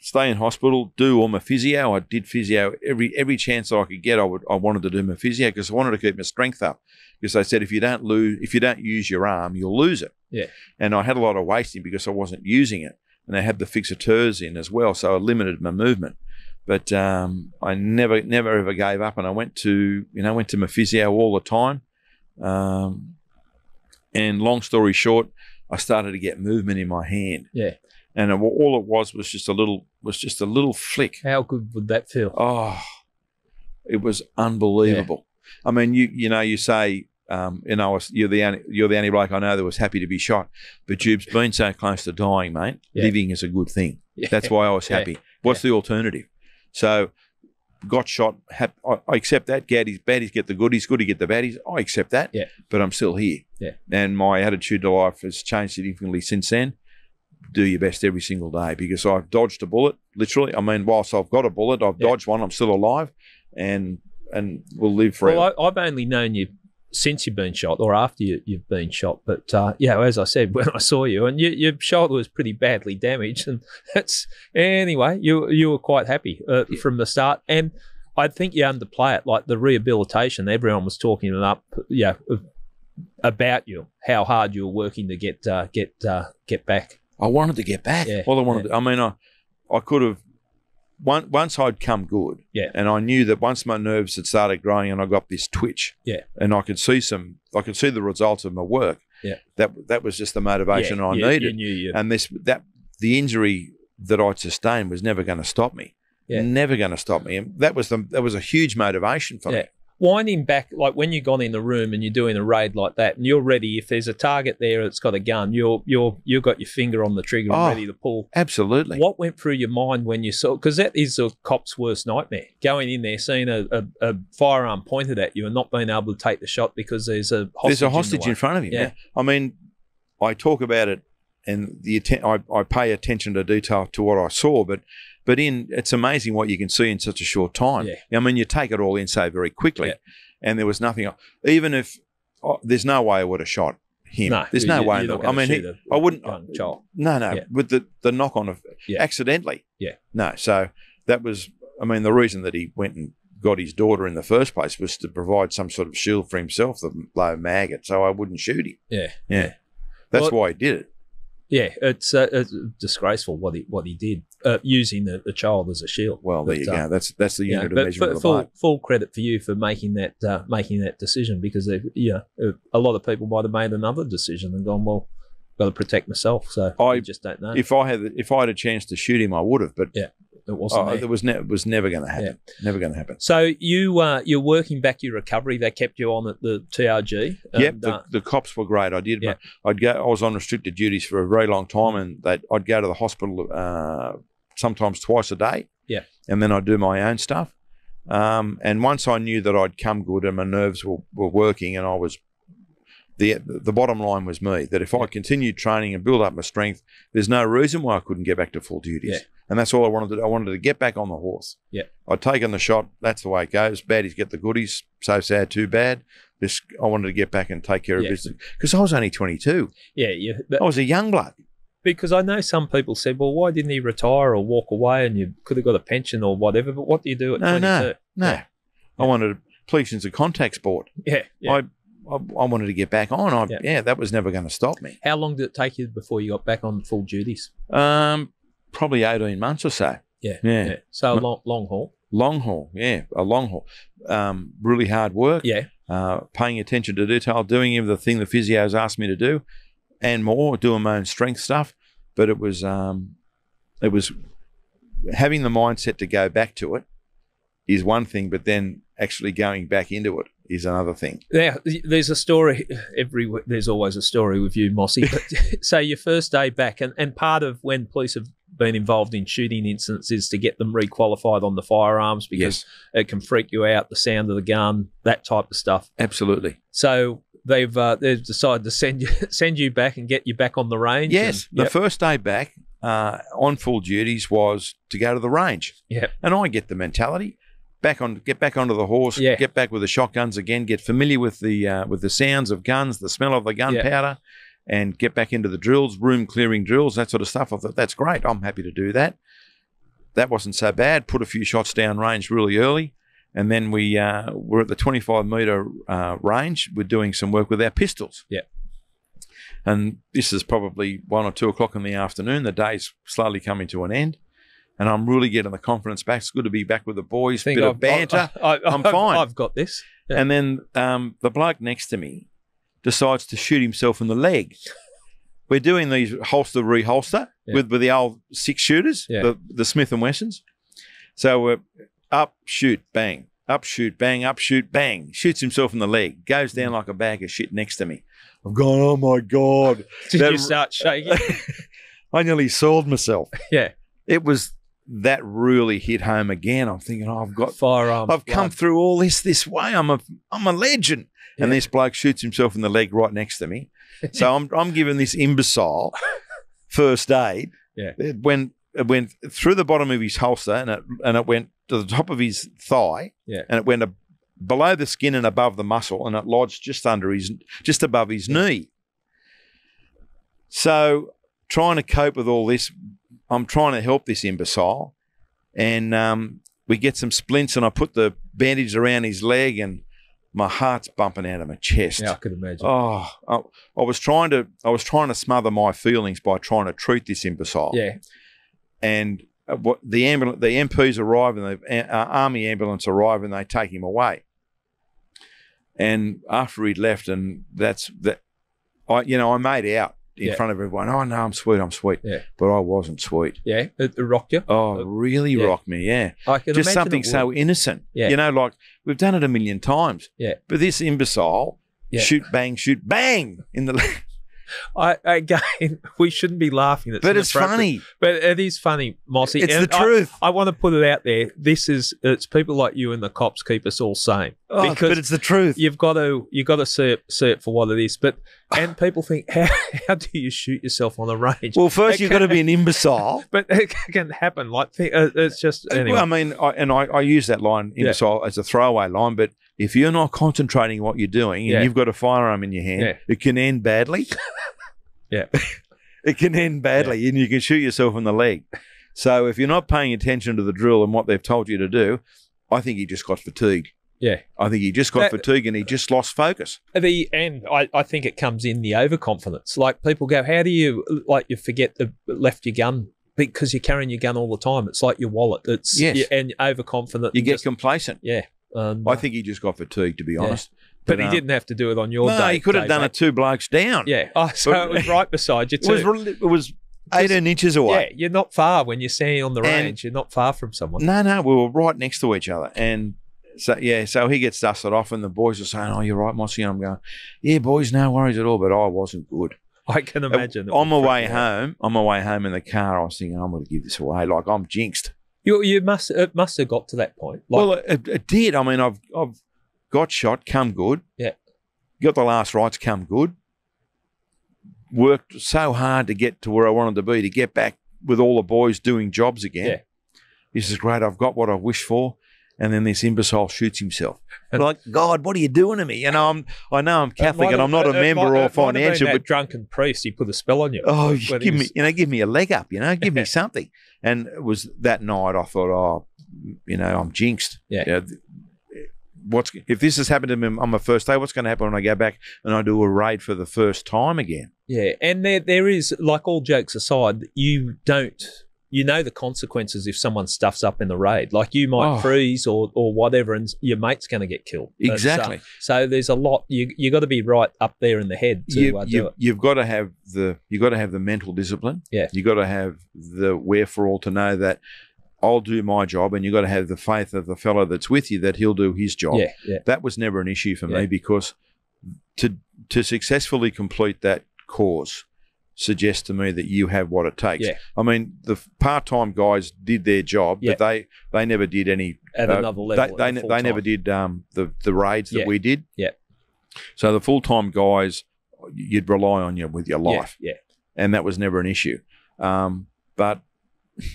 stay in hospital, do all my physio. I did physio every chance I could get. I wanted to do my physio because I wanted to keep my strength up. Because they said if you don't use your arm, you'll lose it. Yeah. And I had a lot of wasting because I wasn't using it, and they had the fixateurs in as well, so I limited my movement. But I never ever gave up, and I went to my physio all the time. And long story short, I started to get movement in my hand. Yeah. And all it was just a little flick. How good would that feel? Oh, it was unbelievable. Yeah. I mean, you say, you're the only bloke I know that was happy to be shot. But Jube's been so close to dying, mate. Yeah. Living is a good thing. Yeah. That's why I was happy. What's the alternative? So, got shot. I accept that. Baddies get the goodies. Goody get the baddies. I accept that. Yeah. But I'm still here. Yeah. And my attitude to life has changed significantly since then. Do your best every single day, because I've dodged a bullet, literally. I mean, whilst I've got a bullet, I've dodged one. I'm still alive, and will live forever. Well, I've only known you since you've been shot, or after you've been shot. But as I said, when I saw you, and your shoulder was pretty badly damaged, and anyway, you were quite happy from the start. And I think you underplay it, like the rehabilitation. Everyone was talking about you, how hard you were working to get back. I wanted to get back. Yeah. All I wanted to, I mean, I could have, once I'd come good, and I knew that once my nerves had started growing and I got this twitch, and I could see the results of my work, that was just the motivation I needed. And the injury that I'd sustained was never going to stop me. Never going to stop me. And that was a huge motivation for me. Winding back, like when you've gone in the room and you're doing a raid like that, and you're ready, if there's a target there that's got a gun, you've got your finger on the trigger and ready to pull. Absolutely. What went through your mind when you saw? Because that is a cop's worst nightmare. Going in there, seeing a firearm pointed at you and not being able to take the shot because there's a hostage in front of you. Yeah. I mean, I talk about it, and I pay attention to detail to what I saw, but it's amazing what you can see in such a short time. Yeah. I mean, you take it all in so very quickly, and there was nothing. Even if there's no way I would have shot him. No, there's no way. I mean, I wouldn't. Child. No. Yeah. With the knock on of accidentally. Yeah. No. So that was. I mean, the reason that he went and got his daughter in the first place was to provide some sort of shield for himself, the low maggot, so I wouldn't shoot him. Yeah. That's why he did it. Yeah, it's disgraceful what he did, using the child as a shield. Well, there you go. That's the unit of measurement of the blade. Full credit for you for making that decision, because a lot of people might have made another decision and gone, well, got to protect myself. So I just don't know. If I had a chance to shoot him, I would have. But it wasn't. It was never going to happen. Yeah. Never going to happen. So you're working back your recovery. They kept you on at the TRG. Yep. The cops were great. I did. Yeah. I was on restricted duties for a very long time, and I'd go to the hospital sometimes twice a day. Yeah. And then I'd do my own stuff. And once I knew that I'd come good and my nerves were working, and I was. The bottom line was me, that if I continued training and build up my strength, there's no reason why I couldn't get back to full duties. Yeah. And that's all I wanted to do. I wanted to get back on the horse. Yeah. I'd taken the shot. That's the way it goes. Baddies get the goodies. So sad, too bad. I wanted to get back and take care of business. Because I was only 22. Yeah. I was a young bloke. Because I know some people said, well, why didn't he retire or walk away, and you could have got a pension or whatever, but what do you do at 22? No. Yeah. I wanted police into contact sport. Yeah. I wanted to get back on. That was never going to stop me. How long did it take you before you got back on full duties? Probably 18 months or so. Yeah. So long haul. Long haul, a long haul. Really hard work. Yeah. paying attention to detail, doing everything the physios asked me to do, and more, doing my own strength stuff. But it was having the mindset to go back to it is one thing, but then actually going back into it is another thing. Yeah, there's a story there's always a story with you, Mossy. But say your first day back, and part of when police have been involved in shooting incidents is to get them requalified on the firearms, because it can freak you out, the sound of the gun, that type of stuff. Absolutely. So they've decided to send you back and get you back on the range. Yes, the first day back on full duties was to go to the range. Yeah, and I get the mentality. Get back onto the horse, get back with the shotguns again, get familiar with the sounds of guns, the smell of the gunpowder, and get back into the drills, room clearing drills, that sort of stuff. I thought, that's great. I'm happy to do that. That wasn't so bad. Put a few shots down range really early, and then we were at the 25-metre range. We're doing some work with our pistols. Yeah. And this is probably 1 or 2 o'clock in the afternoon. The day's slowly coming to an end. And I'm really getting the confidence back. It's good to be back with the boys. Bit of banter. I'm fine. I've got this. Yeah. And then the bloke next to me decides to shoot himself in the leg. We're doing these holster reholster with the old 6-shooters, the Smith & Wessons. So we're up, shoot, bang, up, shoot, bang, up, shoot, bang. Shoots himself in the leg. Goes down like a bag of shit next to me. I've gone, oh, my God. Did you start shaking? I nearly soiled myself. Yeah. It was... That really hit home again. I'm thinking, oh, I've got firearms. I've come through all this way. I'm a legend. Yeah. And this bloke shoots himself in the leg right next to me. So I'm giving this imbecile first aid. Yeah. It went through the bottom of his holster and it went to the top of his thigh. Yeah. And it went below the skin and above the muscle, and it lodged just above his knee. So trying to cope with all this, I'm trying to help this imbecile, and we get some splints, and I put the bandage around his leg, and my heart's bumping out of my chest. Yeah, I could imagine. Oh, I was trying to smother my feelings by trying to treat this imbecile. Yeah, and the MPs arrive, and the army ambulance arrive, and they take him away. And after he'd left, and I made out in front of everyone. Oh, no, I'm sweet. Yeah. But I wasn't sweet. Yeah, it rocked you? Oh, it really rocked me, yeah. I can just imagine something so innocent. Yeah. You know, like we've done it a million times. Yeah. But this imbecile, shoot, bang in the leg. Again, we shouldn't be laughing. But it's funny. But it is funny, Mossy. It's the truth. I want to put it out there. It's people like you and the cops keep us all sane. Oh, but it's the truth. You've got to see it for what it is. And people think, how do you shoot yourself on the range? Well, first you've got to be an imbecile. But it can happen. Like it's just anyway. Well, I mean, I use that line imbecile as a throwaway line, but if you're not concentrating what you're doing and you've got a firearm in your hand, it can end badly. Yeah. It can end badly and you can shoot yourself in the leg. So if you're not paying attention to the drill and what they've told you to do, I think he just got fatigued. Yeah. I think he just got fatigued and he just lost focus. At the end, I think it comes in the overconfidence. Like people go, how do you, like you forget left your gun because you're carrying your gun all the time. It's like your wallet. And you're overconfident. You get complacent. Yeah. I think he just got fatigued, to be honest. But he didn't have to do it on your day. No, he could have done it 2 blokes down. Yeah. Oh, so it was right beside you too. It was 18 inches away. Yeah, you're not far when you're standing on the range. You're not far from someone. No, we were right next to each other. And so he gets dusted off and the boys are saying, oh, you're right, Mossy. And I'm going, yeah, boys, no worries at all. But I wasn't good. I can imagine. On my way home in the car, I was thinking, I'm going to give this away. Like, I'm jinxed. It must have got to that point. Like, well, it did. I mean, I've got shot, come good. Yeah. Got the last rights, come good. Worked so hard to get to where I wanted to be, to get back with all the boys doing jobs again. Yeah. This is great. I've got what I wished for. And then this imbecile shoots himself. And like, God, what are you doing to me? And I know I'm Catholic and I'm not a member or financial, but drunken priest, he put a spell on you. Oh, give me a leg up, give me something. And it was that night I thought, I'm jinxed. Yeah. If this has happened to me on my first day, what's going to happen when I go back and I do a raid for the first time again? Yeah, and there is, like, all jokes aside, you don't you know the consequences if someone stuffs up in the raid. Like you might freeze or whatever, and your mate's going to get killed. Exactly. So there's a lot. You got to be right up there in the head to do it. You've got to have the mental discipline. Yeah. You've got to have the wherefore to know that I'll do my job, and you've got to have the faith of the fellow that's with you that he'll do his job. Yeah. That was never an issue for me, because to successfully complete that course suggests to me that you have what it takes. Yeah. I mean, the part-time guys did their job, but they never did any at another level. They never did the raids that we did. Yeah. So the full-time guys, you'd rely on you with your life. Yeah. And that was never an issue. But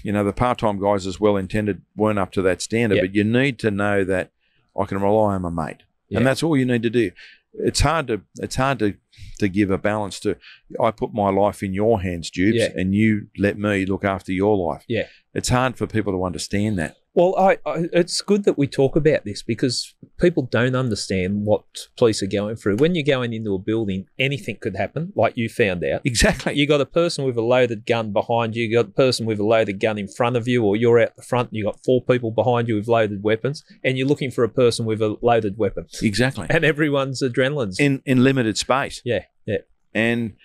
you know, the part-time guys, as well intended, weren't up to that standard. But you need to know that I can rely on my mate, and that's all you need to do. It's hard to give a balance to. I put my life in your hands, Jubes, and you let me look after your life. Yeah, it's hard for people to understand that. Well, it's good that we talk about this, because people don't understand what police are going through. When you're going into a building, anything could happen, like you found out. Exactly. You got a person with a loaded gun behind you. You got a person with a loaded gun in front of you, or you're out the front and you got 4 people behind you with loaded weapons, and you're looking for a person with a loaded weapon. Exactly. And everyone's adrenaline's in limited space. Yeah. And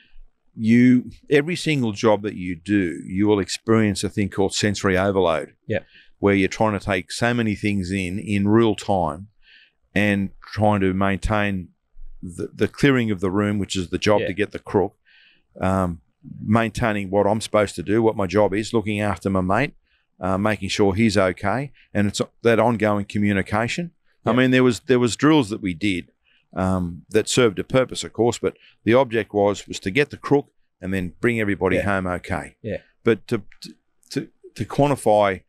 every single job that you do, you will experience a thing called sensory overload. Yeah. Where you're trying to take so many things in real time, and trying to maintain the clearing of the room, which is the job to get the crook, maintaining what I'm supposed to do, what my job is, looking after my mate, making sure he's okay, and it's that ongoing communication. I mean, there was drills that we did that served a purpose, of course, but the object was to get the crook and then bring everybody home okay. Yeah. But to quantify,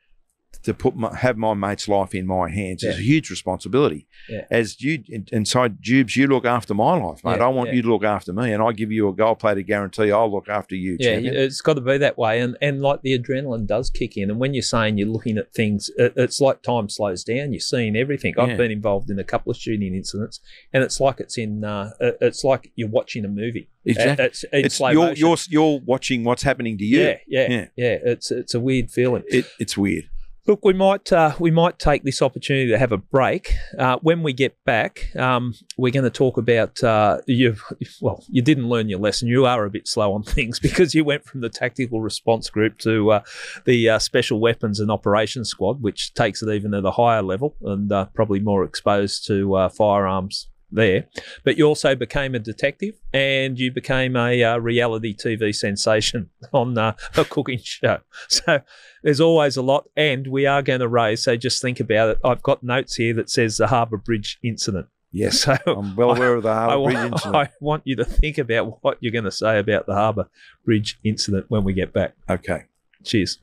to have my mate's life in my hands is a huge responsibility. Yeah. As you inside Jubes, you look after my life, mate. I want you to look after me, and I give you a gold-plated guarantee I'll look after you. Yeah, champion. It's got to be that way, and like the adrenaline does kick in. And when you're saying you're looking at things, it's like time slows down. You're seeing everything. I've been involved in a couple of shooting incidents, and it's like it's like you're watching a movie. Exactly. It's slow motion. You're watching what's happening to you. Yeah. It's a weird feeling. It's weird. Look, we might take this opportunity to have a break. When we get back, we're going to talk about you didn't learn your lesson. You are a bit slow on things, because you went from the tactical response group to the special weapons and operations squad, which takes it even at a higher level and probably more exposed to firearms there. But you also became a detective, and you became a reality TV sensation on a cooking show. So there's always a lot, and we are going to raise, so just think about it. I've got notes here that says the Harbour Bridge incident. Yes, so I'm well aware of the Harbour Bridge incident. I want you to think about what you're going to say about the Harbour Bridge incident when we get back. Okay. Cheers.